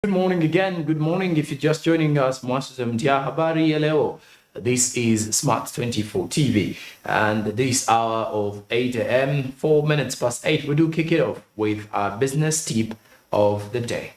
Good morning again. Good morning. If you're just joining us, habari ya leo. This is Smart 24 TV, and this hour of 8 a.m., 4 minutes past 8, we do kick it off with our business tip of the day.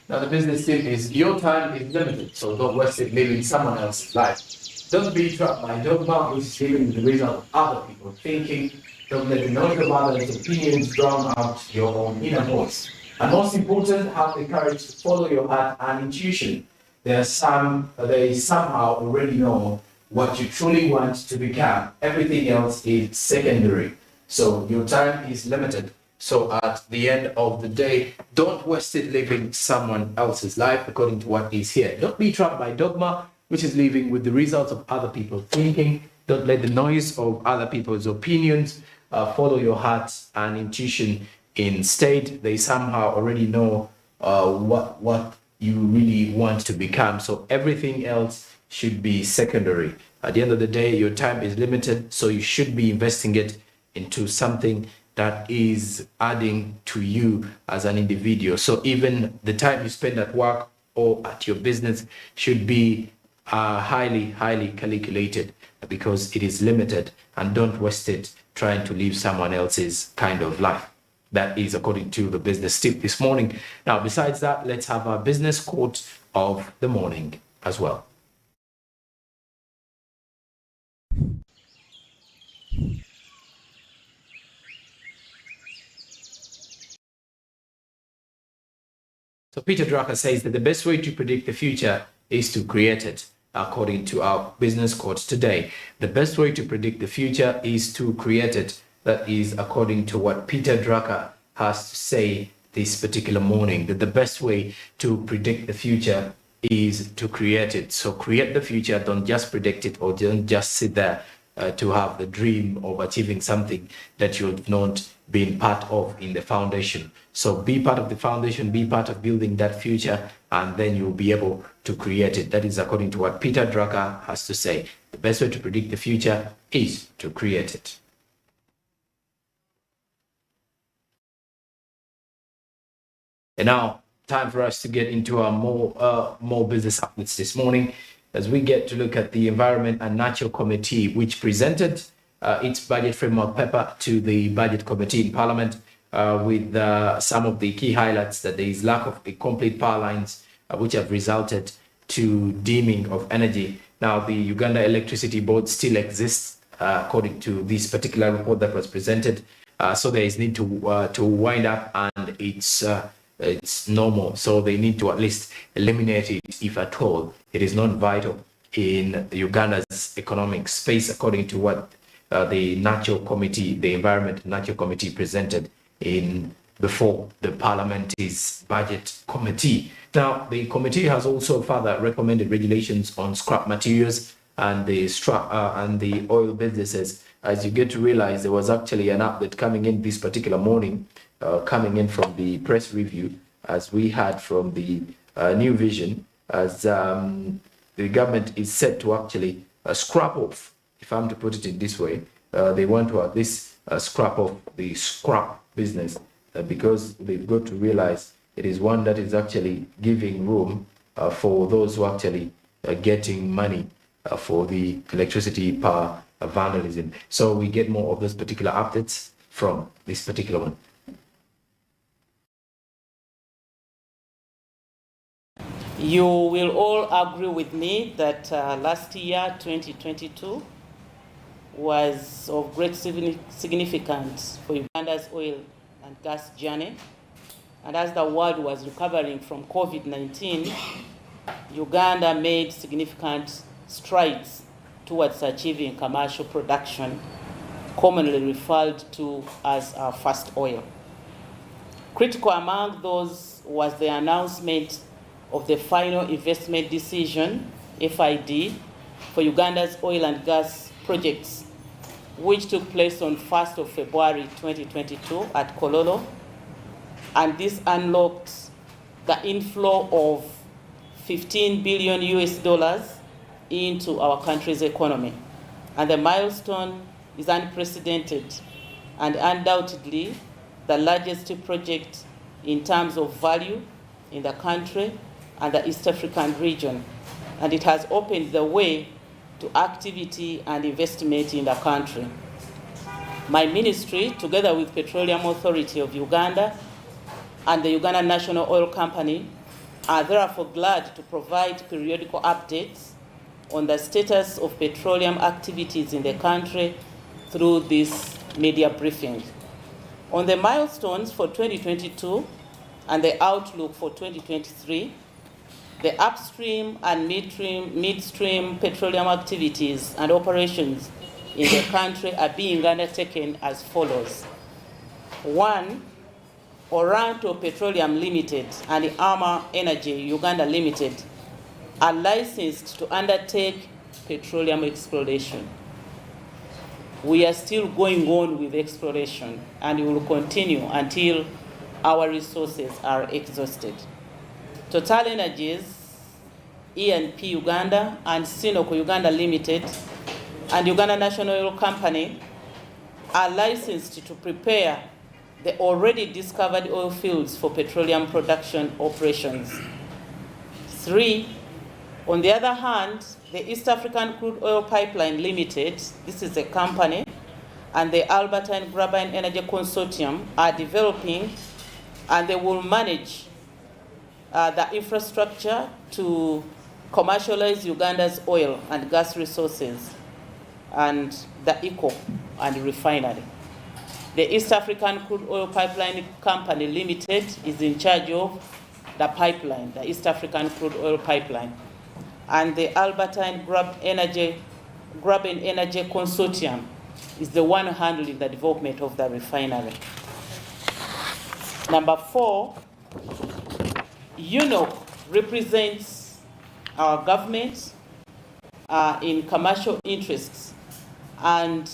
Now, the business tip is your time is limited, so don't waste it living someone else's life. Don't be trapped by dogma, which is living with the result of other people thinking. Don't let the noise of others' opinions drown out your own inner voice. And most important, have the courage to follow your heart and intuition. They somehow already know what you truly want to become. Everything else is secondary. So your time is limited. So at the end of the day, don't waste it living someone else's life according to what is here. Don't be trapped by dogma, which is living with the results of other people's thinking. Don't let the noise of other people's opinions follow your heart and intuition. Instead, they somehow already know what you really want to become. So everything else should be secondary. At the end of the day, your time is limited, so you should be investing it into something that is adding to you as an individual. So even the time you spend at work or at your business should be highly calculated, because it is limited, and don't waste it trying to live someone else's kind of life. That is according to the business tip this morning. Now, besides that, let's have our business quote of the morning as well. So Peter Drucker says that the best way to predict the future is to create it. According to our business quote today, the best way to predict the future is to create it. That is according to what Peter Drucker has to say this particular morning, that the best way to predict the future is to create it. So create the future, don't just predict it, or don't just sit there to have the dream of achieving something that you've not been part of in the foundation. So be part of the foundation, be part of building that future, and then you'll be able to create it. That is according to what Peter Drucker has to say. The best way to predict the future is to create it. And now, time for us to get into our more business updates this morning, as we get to look at the Environment and Natural Committee, which presented its budget framework paper to the Budget Committee in Parliament, with some of the key highlights: that there is lack of complete power lines, which have resulted to dimming of energy. Now, the Uganda Electricity Board still exists, according to this particular report that was presented. So there is need to wind up, and it's normal. So they need to at least eliminate it, if at all it is not vital in Uganda's economic space, according to what the Natural Committee, the Environment and Natural Committee, presented before the Parliament's Budget Committee. Now, the committee has also further recommended regulations on scrap materials and the oil businesses. As you get to realize, there was actually an update coming in this particular morning, coming in from the press review, as we had from the New Vision, as the government is set to actually scrap off, if I'm to put it in this way, they want to at least scrap off the scrap business, because they've got to realize it is one that is actually giving room for those who actually getting money for the electricity power vandalism. So we get more of those particular updates from this particular one. You will all agree with me that last year, 2022, was of great significance for Uganda's oil and gas journey. And as the world was recovering from COVID-19, Uganda made significant strides towards achieving commercial production, commonly referred to as first oil. Critical among those was the announcement of the final investment decision, FID, for Uganda's oil and gas projects, which took place on 1st of February 2022 at Kololo, and this unlocked the inflow of $15 billion into our country's economy. And the milestone is unprecedented and undoubtedly the largest project in terms of value in the country and the East African region. And it has opened the way to activity and investment in the country. My ministry, together with Petroleum Authority of Uganda and the Uganda National Oil Company, are therefore glad to provide periodical updates on the status of petroleum activities in the country through this media briefing. On the milestones for 2022 and the outlook for 2023, the upstream and midstream petroleum activities and operations in the country are being undertaken as follows. 1, Oranto Petroleum Limited and Arma Energy Uganda Limited are licensed to undertake petroleum exploration. We are still going on with exploration and we will continue until our resources are exhausted. Total Energies, E&P Uganda, and Sinoco Uganda Limited and Uganda National Oil Company are licensed to prepare the already discovered oil fields for petroleum production operations. 3, on the other hand, the East African Crude Oil Pipeline Limited, this is a company, and the Albertine Graphene Energy Consortium are developing and they will manage the infrastructure to commercialize Uganda's oil and gas resources and the ECO and refinery. The East African Crude Oil Pipeline Company Limited is in charge of the pipeline, the East African Crude Oil Pipeline. And the Albertine Graphene Energy Consortium is the one handling the development of the refinery. Number 4, UNOC represents our government in commercial interests and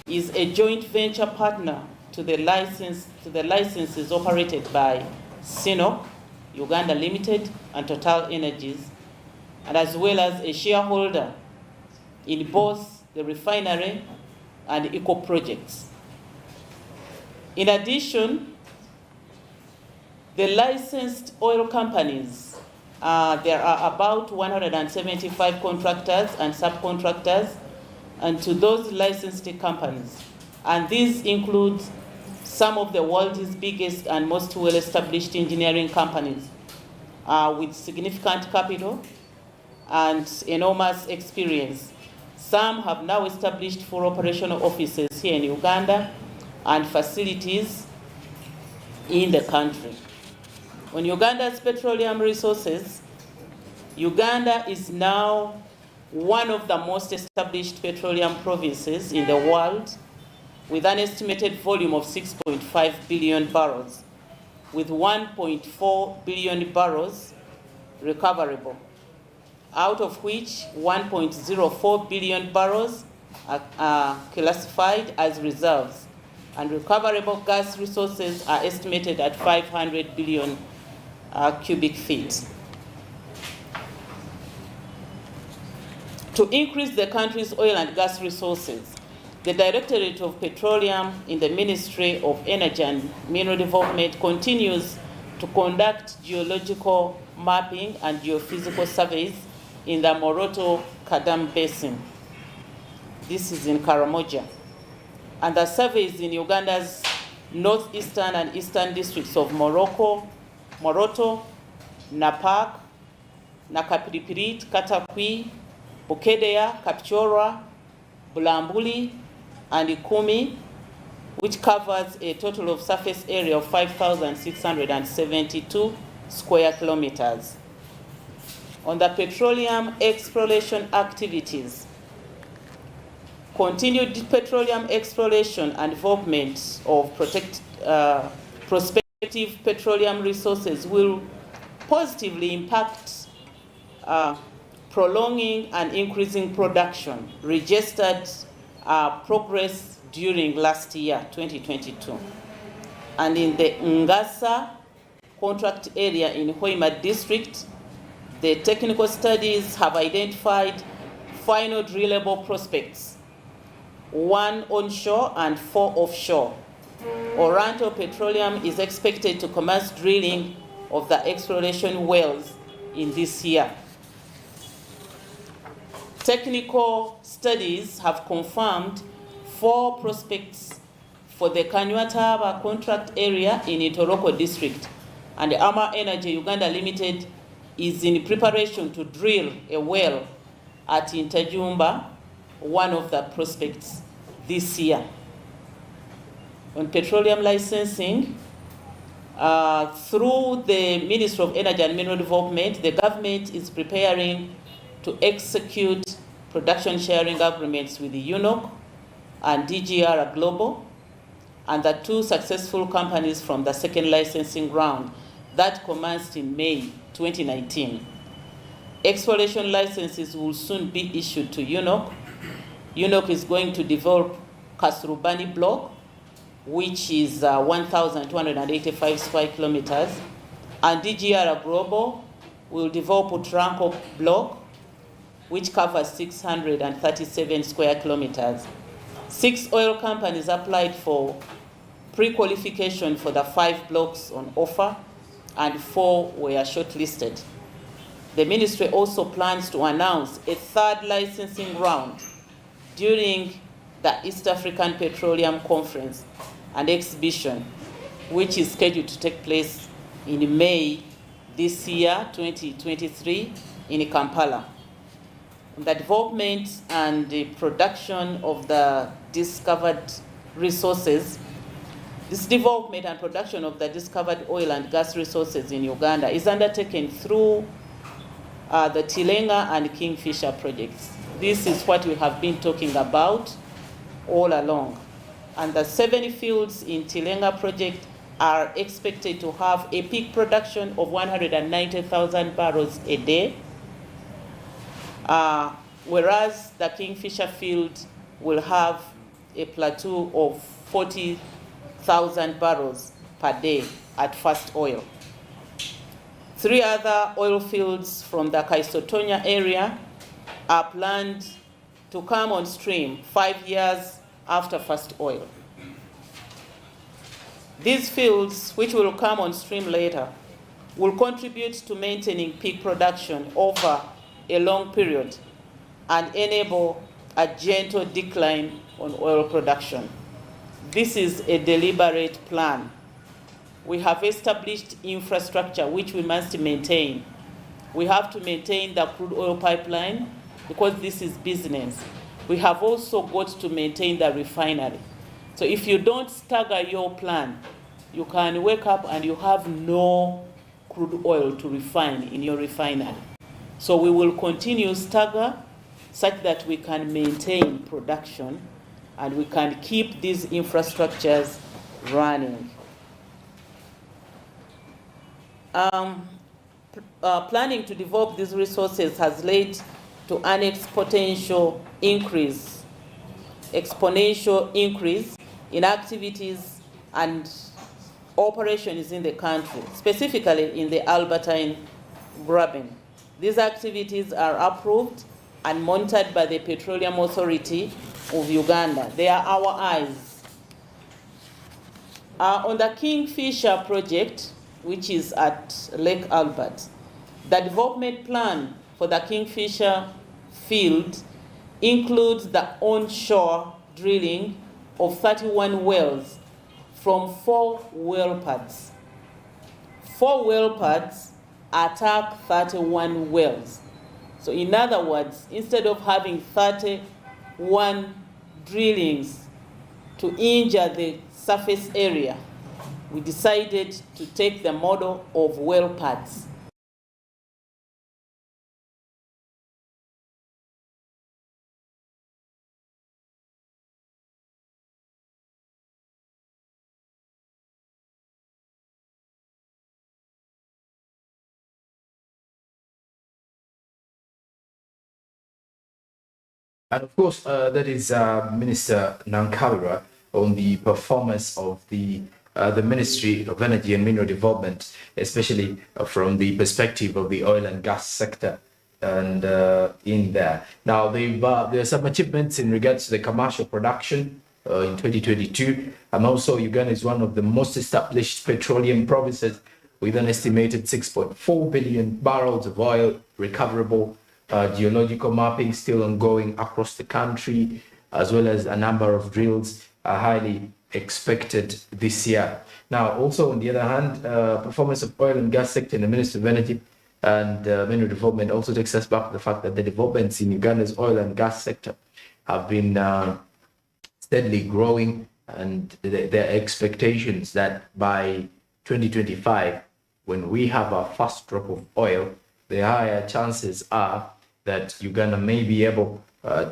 is a joint venture partner to the licenses operated by Sinoc, Uganda Limited, and Total Energies, and as well as a shareholder in both the refinery and eco projects. In addition, the licensed oil companies, there are about 175 contractors and subcontractors, and to those licensed companies. And these include some of the world's biggest and most well-established engineering companies with significant capital and enormous experience. Some have now established 4 operational offices here in Uganda and facilities in the country. On Uganda's petroleum resources, Uganda is now one of the most established petroleum provinces in the world, with an estimated volume of 6.5 billion barrels, with 1.4 billion barrels recoverable, out of which 1.04 billion barrels are classified as reserves, and recoverable gas resources are estimated at 500 billion cubic feet. To increase the country's oil and gas resources, the Directorate of Petroleum in the Ministry of Energy and Mineral Development continues to conduct geological mapping and geophysical surveys in the Moroto-Kadam Basin. This is in Karamoja. And the surveys in Uganda's northeastern and eastern districts of Moroto, Napak, Nakapiripirit, Katakwi, Bukedea, Kapchorwa, Bulambuli, and Ikumi, which covers a total of surface area of 5,672 square kilometers. On the petroleum exploration activities, continued petroleum exploration and development of prospective petroleum resources will positively impact prolonging and increasing production, registered progress during last year, 2022. and in the Ngasa contract area in Hoima district, the technical studies have identified final drillable prospects, 1 onshore and 4 offshore. Oranto Petroleum is expected to commence drilling of the exploration wells in this year. Technical studies have confirmed 4 prospects for the Kanyataba contract area in Itoroko district, and Ama Energy Uganda Limited is in preparation to drill a well at Intajumba, one of the prospects, this year. On petroleum licensing, through the Ministry of Energy and Mineral Development, the government is preparing to execute production sharing agreements with the UNOC and DGR Global, and the 2 successful companies from the second licensing round that commenced in May 2019. Exploration licenses will soon be issued to UNOC. UNOC is going to develop Kasrubani block, which is 1,285 square kilometers, and DGR Global will develop Utranko block, which covers 637 square kilometers. 6 oil companies applied for pre-qualification for the 5 blocks on offer, and 4 were shortlisted. The ministry also plans to announce a 3rd licensing round during the East African Petroleum Conference and Exhibition, which is scheduled to take place in May this year, 2023, in Kampala. The development and the production of the discovered resources, this development and production of the discovered oil and gas resources in Uganda is undertaken through the Tilenga and Kingfisher projects. This is what we have been talking about all along. And the 7 fields in Tilenga project are expected to have a peak production of 190,000 barrels a day, whereas the Kingfisher field will have a plateau of 40,000 barrels per day at first oil. 3 other oil fields from the Kaisotonya area are planned to come on stream 5 years after first oil. These fields, which will come on stream later, will contribute to maintaining peak production over a long period and enable a gentle decline on oil production. This is a deliberate plan. We have established infrastructure which we must maintain. We have to maintain the crude oil pipeline because this is business. We have also got to maintain the refinery. So if you don't stagger your plan, you can wake up and you have no crude oil to refine in your refinery. So we will continue stagger such that we can maintain production and we can keep these infrastructures running. Planning to develop these resources has led to an exponential increase in activities and operations in the country, specifically in the Albertine Graben. These activities are approved and monitored by the Petroleum Authority of Uganda. They are our eyes. On the Kingfisher project, which is at Lake Albert, the development plan for the Kingfisher field includes the onshore drilling of 31 wells from 4 well pads. 4 well pads attack 31 wells. So in other words, instead of having 31 drillings to injure the surface area, we decided to take the model of well pads. And of course, that is Minister Nankabira on the performance of the the Ministry of Energy and Mineral Development, especially from the perspective of the oil and gas sector. And in there. Now, there are some achievements in regards to the commercial production in 2022. And also, Uganda is one of the most established petroleum provinces with an estimated 6.4 billion barrels of oil recoverable. Geological mapping still ongoing across the country, as well as a number of drills are highly expected this year. Now, also on the other hand, performance of oil and gas sector in the Ministry of Energy and Mineral Development also takes us back to the fact that the developments in Uganda's oil and gas sector have been steadily growing, and there are expectations that by 2025, when we have our first drop of oil, the higher chances are that Uganda may be able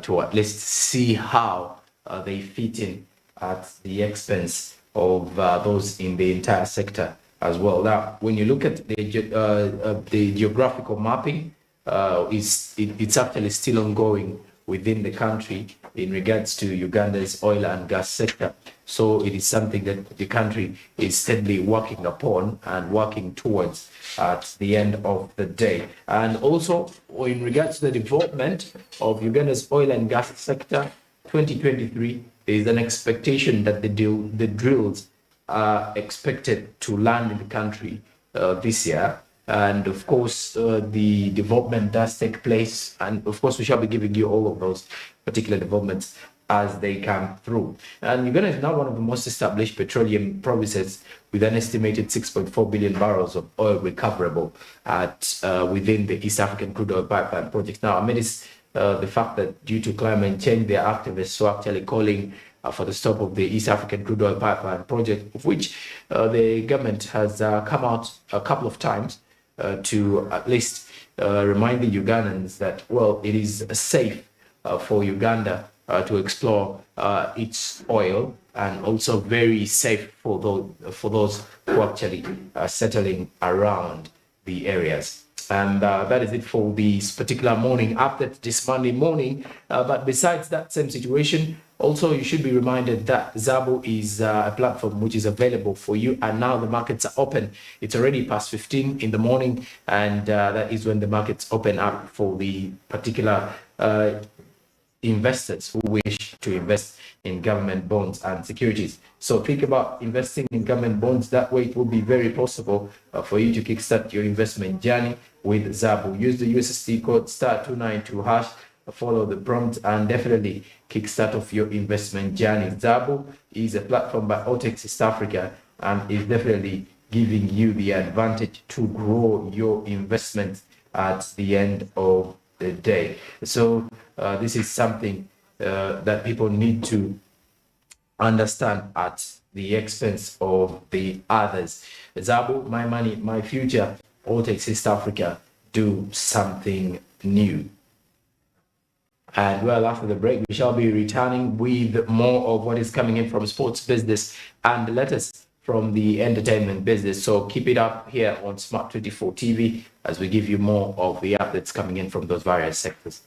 to at least see how they fit in at the expense of those in the entire sector as well. Now, when you look at the geographical mapping, it's actually still ongoing within the country in regards to Uganda's oil and gas sector. So it is something that the country is steadily working upon and working towards at the end of the day. And also in regards to the development of Uganda's oil and gas sector, 2023, there is an expectation that the drills are expected to land in the country this year. And of course, the development does take place. And of course, we shall be giving you all of those particular developments as they come through. And Uganda is now one of the most established petroleum provinces with an estimated 6.4 billion barrels of oil recoverable at within the East African crude oil pipeline project. Now, amidst the fact that due to climate change, there are activists who are actually calling for the stop of the East African crude oil pipeline project, of which the government has come out a couple of times to at least remind the Ugandans that, well, it is safe for Uganda to explore its oil, and also very safe for those who actually are settling around the areas. And that is it for this particular morning update this Monday morning. But besides that same situation, also you should be reminded that Zabu is a platform which is available for you. And now the markets are open. It's already past 15 in the morning. And that is when the markets open up for the particular investors who wish to invest in government bonds and securities. So think about investing in government bonds. That way it will be very possible for you to kickstart your investment journey with Zabu. Use the USSD code *292#, follow the prompt, and definitely kickstart off your investment journey. Zabu is a platform by Otex East Africa and is definitely giving you the advantage to grow your investment at the end of the day. So this is something that people need to understand at the expense of the others. Zabu, my money, my future. Otex East Africa, do something new. And well, after the break, we shall be returning with more of what is coming in from sports business and the latest from the entertainment business. So keep it up here on Smart 24 TV as we give you more of the updates coming in from those various sectors.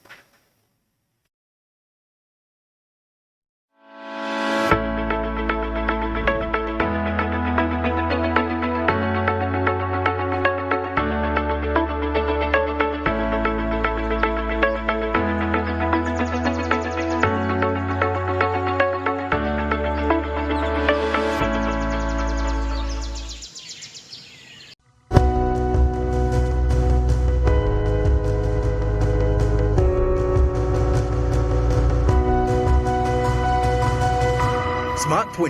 Smart 20